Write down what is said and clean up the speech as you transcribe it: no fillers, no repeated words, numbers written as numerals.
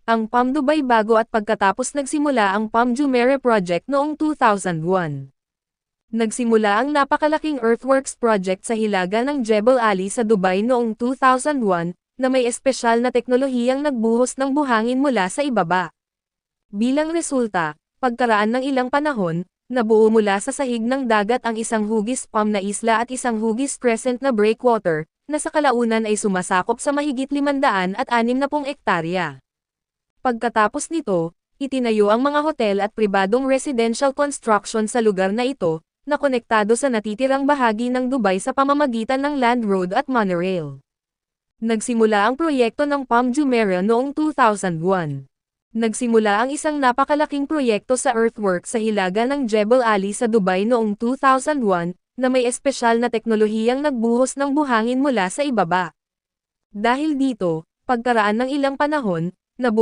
Ang PAM Dubai bago at pagkatapos nagsimula ang PAM Jumeirah Project noong 2001. Nagsimula ang napakalaking earthworks project sa hilaga ng Jebel Ali sa Dubai noong 2001, na may espesyal na teknolohiyang nagbuhos ng buhangin mula sa ibaba. Bilang resulta, pagkaraan ng ilang panahon, nabuo mula sa sahig ng dagat ang isang hugis PAM na isla at isang hugis crescent na breakwater, na sa kalaunan ay sumasakop sa mahigit 560 ektarya. Pagkatapos nito, itinayo ang mga hotel at pribadong residential construction sa lugar na ito, na konektado sa natitirang bahagi ng Dubai sa pamamagitan ng land road at monorail. Nagsimula ang proyekto ng PAM Jumeirah noong 2001. Nagsimula ang isang napakalaking proyekto sa earthwork sa hilaga ng Jebel Ali sa Dubai noong 2001, na may espesyal na teknolohiyang nagbuhos ng buhangin mula sa ibaba. Dahil dito, pagkaraan ng ilang panahon, nabuo